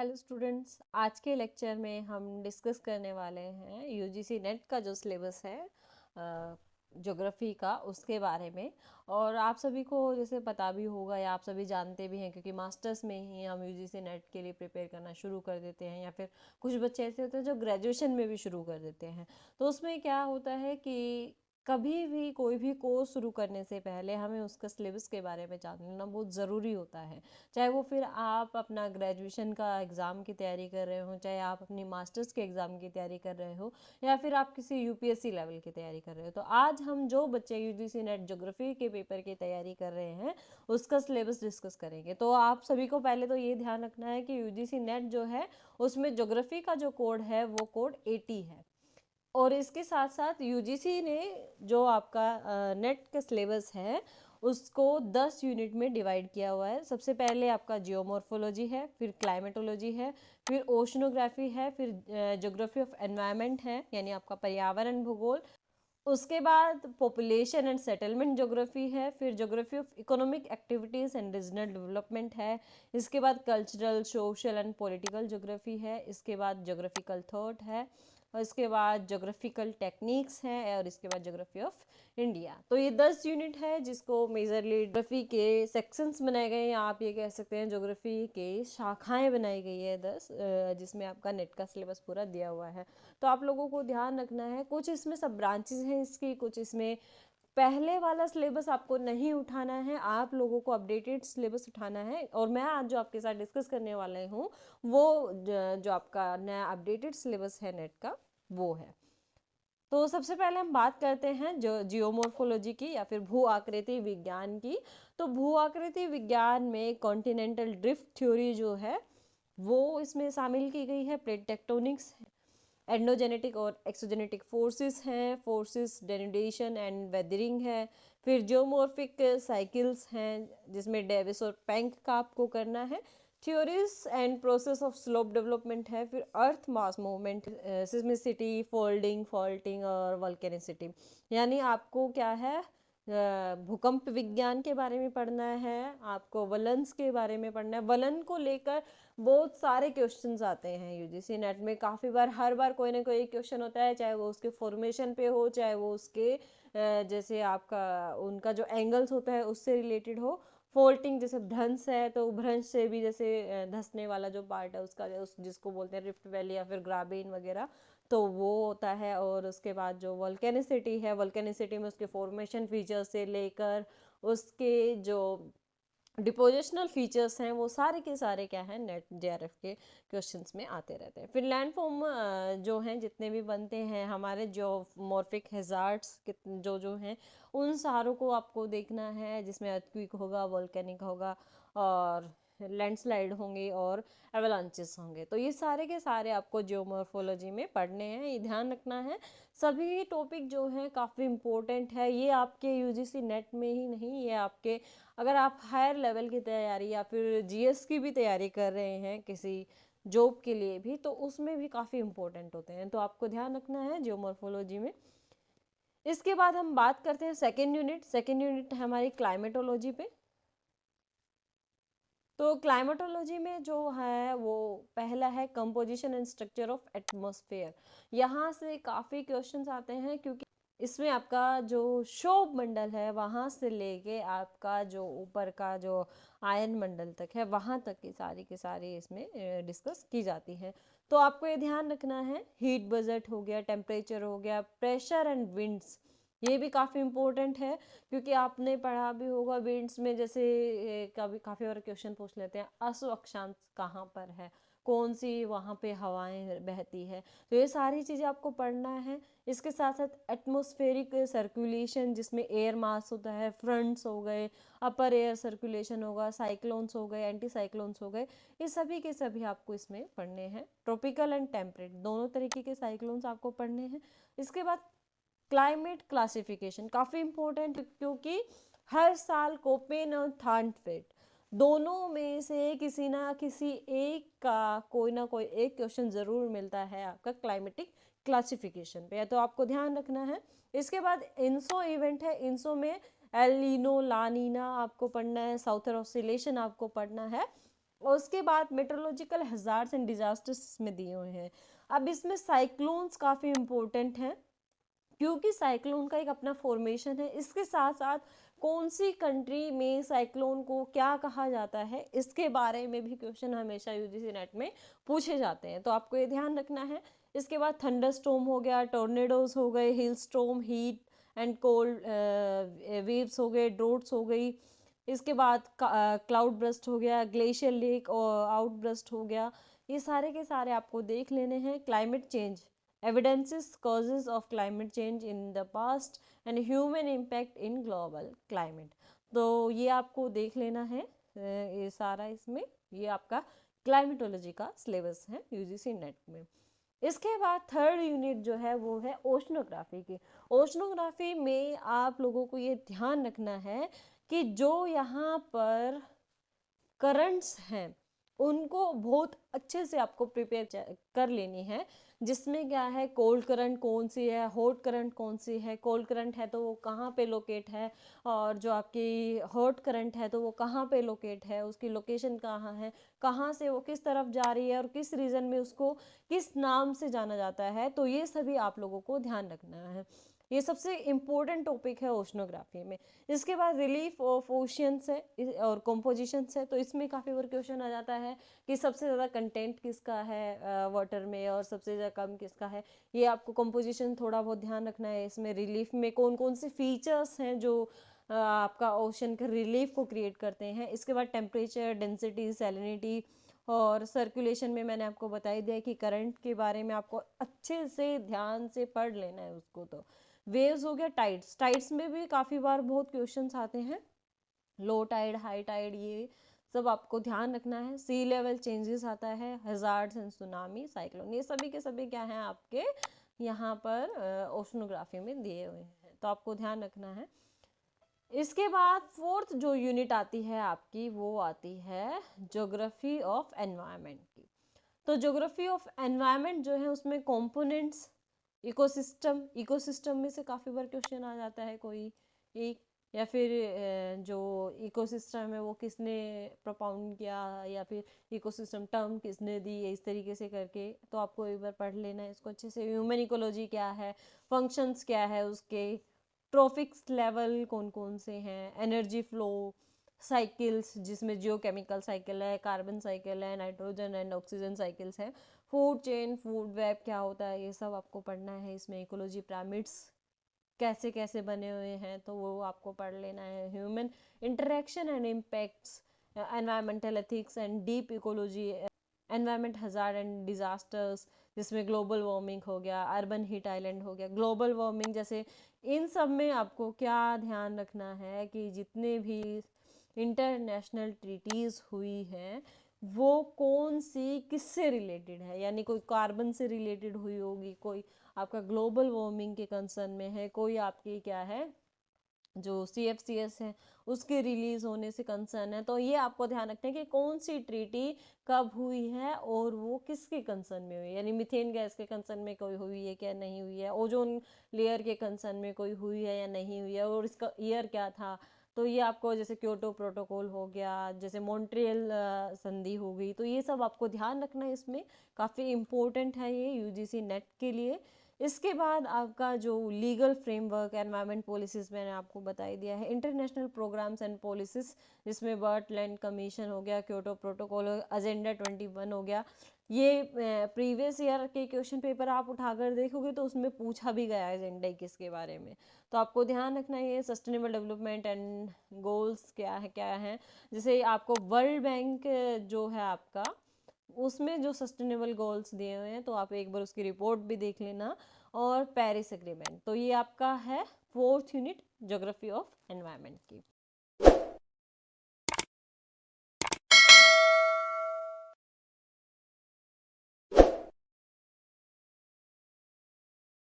Hello students, आज के lecture में हम डिस्कस करने वाले हैं यूजीसी नेट का जो सिलेबस है ज्योग्राफी का, उसके बारे में। और आप सभी को जैसे पता भी होगा या आप सभी जानते भी हैं, क्योंकि मास्टर्स में ही हम यूजीसी नेट के लिए प्रिपेयर करना शुरू कर देते हैं, या फिर कुछ बच्चे ऐसे होते हैं जो ग्रेजुएशन में भी शुरू कर देते हैं। तो उसमें क्या होता है कि कभी भी कोई भी कोर्स शुरू करने से पहले हमें उसका सिलेबस के बारे में जान लेना बहुत ज़रूरी होता है। चाहे वो फिर आप अपना ग्रेजुएशन का एग्ज़ाम की तैयारी कर रहे हो, चाहे आप अपनी मास्टर्स के एग्ज़ाम की तैयारी कर रहे हो, या फिर आप किसी यूपीएससी लेवल की तैयारी कर रहे हो। तो आज हम जो बच्चे यूजीसी नेट ज्योग्राफी के पेपर की तैयारी कर रहे हैं उसका सिलेबस डिस्कस करेंगे। तो आप सभी को पहले तो ये ध्यान रखना है कि यूजीसी नेट जो है उसमें ज्योग्राफी का जो कोड है वो कोड 80 है। और इसके साथ साथ यूजीसी ने जो आपका नेट का सिलेबस है उसको 10 यूनिट में डिवाइड किया हुआ है। सबसे पहले आपका जियोमॉर्फोलॉजी है, फिर क्लाइमेटोलॉजी है, फिर ओशनोग्राफी है, फिर ज्योग्राफी ऑफ एनवायरनमेंट है यानी आपका पर्यावरण भूगोल। उसके बाद पॉपुलेशन एंड सेटलमेंट ज्योग्राफी है, फिर geography of economic activities and regional development है। इसके बाद cultural, social and political geography है। इसके बाद ज्योग्राफिकल थॉट है, और इसके बाद ज्योग्राफिकल टेक्निक्स हैं, और इसके बाद ज्योग्राफी ऑफ इंडिया। तो ये 10 यूनिट है जिसको मेजरली ज्योग्राफी के सेक्शंस बनाए गए हैं, या आप ये कह सकते हैं ज्योग्राफी के शाखाएं बनाई गई है 10, जिसमें आपका नेट का सिलेबस पूरा दिया हुआ है। तो आप लोगों को ध्यान रखना है, कुछ इसमें सब ब्रांचेस हैं इसकी, कुछ इसमें पहले वाला सिलेबस आपको नहीं उठाना है, आप लोगों को अपडेटेड सिलेबस उठाना है। और मैं आज जो आपके साथ डिस्कस करने वाले हूँ वो जो आपका नया अपडेटेड सिलेबस है नेट का वो है। तो सबसे पहले हम बात करते हैं जो जियोमॉर्फोलॉजी की या फिर भू आकृति विज्ञान की। तो भू आकृति विज्ञान में कॉन्टिनेंटल ड्रिफ्ट थ्योरी जो है वो इसमें शामिल की गई है। प्लेट टेक्टोनिक्स, एंडोजेनेटिक और एक्सोजेनेटिक फोर्सेस हैं, फोर्सेस डेनुडेशन एंड वेदरिंग है। फिर जियोमॉर्फिक साइकिल्स हैं जिसमें डेविस और पेंक का आपको करना है। Theories and process of slope development है। फिर earth mass movement, seismicity, folding, faulting और वल्केनिसिटी। यानी आपको क्या है, भूकंप विज्ञान के बारे में पढ़ना है, आपको वलन्स के बारे में पढ़ना है। वलन को लेकर बहुत सारे क्वेश्चंस आते हैं यूजीसी नेट में, काफ़ी बार, हर बार कोई ना कोई क्वेश्चन होता है, चाहे वो उसके फॉर्मेशन पे हो, चाहे वो उसके जैसे आपका उनका जो एंगल्स होता है उससे रिलेटेड हो। फोल्टिंग जैसे भ्रंश है तो भ्रंश से भी जैसे धंसने वाला जो पार्ट है उसका जिसको बोलते हैं रिफ्ट वैली या फिर ग्राबेन वगैरह, तो वो होता है। और उसके बाद जो वल्केनिसिटी है, वल्केनिसिटी में उसके फॉर्मेशन फीचर्स से लेकर उसके जो डिपोजिशनल फीचर्स हैं वो सारे के सारे क्या है नेट जेआरएफ के क्वेश्चंस में आते रहते हैं। फिर लैंडफॉर्म जो हैं जितने भी बनते हैं हमारे जो मॉर्फिक हैजार्ड्स जो जो हैं उन सारों को आपको देखना है, जिसमें अर्थक्वेक होगा, वोल्केनिक होगा, और लैंडस्लाइड होंगे और एवलांचेस होंगे। तो ये सारे के सारे आपको जियोमॉर्फोलॉजी में पढ़ने हैं, ये ध्यान रखना है। सभी टॉपिक जो हैं काफ़ी इम्पोर्टेंट है, ये आपके यूजीसी नेट में ही नहीं, ये आपके अगर आप हायर लेवल की तैयारी या फिर जीएस की भी तैयारी कर रहे हैं किसी जॉब के लिए भी, तो उसमें भी काफ़ी इंपॉर्टेंट होते हैं। तो आपको ध्यान रखना है जियोमॉर्फोलॉजी में। इसके बाद हम बात करते हैं सेकेंड यूनिट। सेकेंड यूनिट है हमारी क्लाइमेटोलॉजी पे। तो क्लाइमेटोलॉजी में जो है वो पहला है composition and structure of atmosphere. यहाँ से काफ़ी क्वेश्चंस आते हैं, क्योंकि इसमें आपका जो क्षोभ मंडल है वहाँ से लेके आपका जो ऊपर का जो आयन मंडल तक है वहाँ तक की सारी इसमें डिस्कस की जाती है। तो आपको ये ध्यान रखना है, हीट बजट हो गया, टेम्परेचर हो गया, प्रेशर एंड विंड्स, ये भी काफ़ी इंपॉर्टेंट है। क्योंकि आपने पढ़ा भी होगा विंड्स में, जैसे कभी काफ़ी बार क्वेश्चन पूछ लेते हैं अश्व अक्षांश कहाँ पर है, कौन सी वहाँ पे हवाएं बहती है, तो ये सारी चीज़ें आपको पढ़ना है। इसके साथ साथ एटमॉस्फेरिक सर्कुलेशन जिसमें एयर मास होता है, फ्रंट्स हो गए, अपर एयर सर्कुलेशन होगा, साइक्लोन्स हो गए, एंटी साइक्लोन्स हो गए, ये सभी के सभी आपको इसमें पढ़ने हैं। ट्रॉपिकल एंड टेम्परेट दोनों तरीके के साइक्लोन्स आपको पढ़ने हैं। इसके बाद क्लाइमेट क्लासिफिकेशन काफ़ी इंपॉर्टेंट, क्योंकि हर साल कोपेन और थानफेट दोनों में से किसी ना किसी एक का कोई ना कोई एक क्वेश्चन ज़रूर मिलता है आपका क्लाइमेटिक क्लासिफिकेशन पे, तो आपको ध्यान रखना है। इसके बाद इंसो इवेंट है, इंसो में एल नीनो, ला नीना आपको पढ़ना है, साउथर ऑसिलेशन आपको पढ़ना है। और उसके बाद मेट्रोलॉजिकल हैजार्ड्स एंड डिजास्टर्स इसमें दिए हुए हैं। अब इसमें साइक्लोन्स काफ़ी इंपॉर्टेंट हैं, क्योंकि साइक्लोन का एक अपना फॉर्मेशन है। इसके साथ साथ कौन सी कंट्री में साइक्लोन को क्या कहा जाता है, इसके बारे में भी क्वेश्चन हमेशा यूजीसी नेट में पूछे जाते हैं, तो आपको ये ध्यान रखना है। इसके बाद थंडर स्टॉर्म हो गया, टोर्नेडोज हो गए, hailstorm, heat and cold waves हो गए, ड्रोट्स हो गई। इसके बाद क्लाउड ब्रस्ट हो गया, ग्लेशियर लेक और आउट ब्रस्ट हो गया। ये सारे के सारे आपको देख लेने हैं। Climate change, evidences causes of climate change in the past and human impact in global climate। तो ये आपको देख लेना है, ये सारा इसमें ये आपका क्लाइमेटोलॉजी का सिलेबस है यूजीसी नेट में। इसके बाद थर्ड यूनिट जो है वो है ओशनोग्राफी की। ओशनोग्राफी में आप लोगों को ये ध्यान रखना है कि जो यहाँ पर करंट्स हैं उनको बहुत अच्छे से आपको प्रिपेयर कर लेनी है, जिसमें क्या है, कोल्ड करंट कौन सी है, हॉट करंट कौन सी है। कोल्ड करंट है तो वो कहाँ पे लोकेट है, और जो आपकी हॉट करंट है तो वो कहाँ पे लोकेट है, उसकी लोकेशन कहाँ है, कहाँ से वो किस तरफ जा रही है और किस रीजन में उसको किस नाम से जाना जाता है। तो ये सभी आप लोगों को ध्यान रखना है। ये सबसे इम्पोर्टेंट टॉपिक है ओशनोग्राफी में। इसके बाद रिलीफ ऑफ ओशियंस है और कॉम्पोजिशंस है, तो इसमें काफ़ी बार क्वेश्चन आ जाता है कि सबसे ज़्यादा कंटेंट किसका है वाटर में और सबसे ज़्यादा कम किसका है। ये आपको कॉम्पोजिशन थोड़ा बहुत ध्यान रखना है। इसमें रिलीफ में कौन कौन से फीचर्स हैं जो आपका ओशन के रिलीफ को क्रिएट करते हैं। इसके बाद टेम्परेचर, डेंसिटी, सैलिनिटी और सर्कुलेशन में मैंने आपको बता ही दिया कि करंट के बारे में आपको अच्छे से ध्यान से पढ़ लेना है उसको। तो वेव्स हो गया, टाइड्स, टाइड्स में भी काफ़ी बार बहुत क्वेश्चंस आते हैं, लो टाइड, हाई टाइड, ये सब आपको ध्यान रखना है। सी लेवल चेंजेस आता है, हैजार्ड्स एंड सुनामी, साइक्लोन, ये सभी के सभी क्या हैं आपके यहाँ पर ओशनोग्राफी में दिए हुए हैं, तो आपको ध्यान रखना है। इसके बाद फोर्थ जो यूनिट आती है आपकी वो आती है ज्योग्राफी ऑफ एनवायरनमेंट की। तो ज्योग्राफी ऑफ एनवायरनमेंट जो है उसमें कंपोनेंट्स, इकोसिस्टम में से काफ़ी बार क्वेश्चन आ जाता है कोई एक, या फिर जो इकोसिस्टम है वो किसने प्रोपाउंड किया, या फिर इकोसिस्टम टर्म किसने दी, इस तरीके से करके। तो आपको एक बार पढ़ लेना है इसको अच्छे से। ह्यूमन इकोलॉजी क्या है, फंक्शंस क्या है उसके, ट्रॉफिक्स लेवल कौन कौन से हैं, एनर्जी फ्लो साइकिल्स जिसमें जियोकेमिकल साइकिल है, कार्बन साइकिल है, नाइट्रोजन एंड ऑक्सीजन साइकिल्स हैं, फूड चेन, फूड वेब क्या होता है, ये सब आपको पढ़ना है। इसमें इकोलॉजी पिरामिड्स कैसे कैसे बने हुए हैं तो वो आपको पढ़ लेना है। Human interaction and impacts, environmental ethics and deep ecology, environment hazard and disasters, जिसमें ग्लोबल वार्मिंग हो गया, अर्बन हीट आइलैंड हो गया, ग्लोबल वार्मिंग जैसे। इन सब में आपको क्या ध्यान रखना है कि जितने भी इंटरनेशनल ट्रीटीज़ हुई हैं वो कौन सी किससे रिलेटेड है, यानी कोई कार्बन से रिलेटेड हुई होगी, कोई आपका ग्लोबल वार्मिंग के कंसर्न में है, कोई आपकी क्या है जो CFCS है उसके रिलीज होने से कंसर्न है। तो ये आपको ध्यान रखना है कि कौन सी ट्रीटी कब हुई है और वो किसके कंसर्न में हुई है, यानी मीथेन गैस के कंसर्न में कोई हुई है क्या नहीं हुई है, ओजोन लेयर के कंसर्न में कोई हुई है या नहीं हुई है, और इसका ईयर क्या था। तो ये आपको जैसे क्योटो प्रोटोकॉल हो गया, जैसे मॉन्ट्रियल संधि हो गई, तो ये सब आपको ध्यान रखना है। इसमें काफ़ी इम्पोर्टेंट है ये यूजीसी नेट के लिए। इसके बाद आपका जो लीगल फ्रेमवर्क, एनवायरमेंट पॉलिसीज मैंने आपको बता ही दिया है, इंटरनेशनल प्रोग्राम्स एंड पॉलिसीज जिसमें बर्ट लैंड कमीशन हो गया, क्योटो प्रोटोकॉल, एजेंडा 21 हो गया। ये प्रीवियस ईयर के क्वेश्चन पेपर आप उठाकर देखोगे तो उसमें पूछा भी गया है एजेंडा 21 के बारे में। तो आपको ध्यान रखना है सस्टेनेबल डेवलपमेंट एंड गोल्स क्या है। जैसे आपको वर्ल्ड बैंक जो है आपका, उसमें जो सस्टेनेबल गोल्स दिए हुए हैं तो आप एक बार उसकी रिपोर्ट भी देख लेना, और पेरिस एग्रीमेंट। तो ये आपका है fourth unit geography of environment की।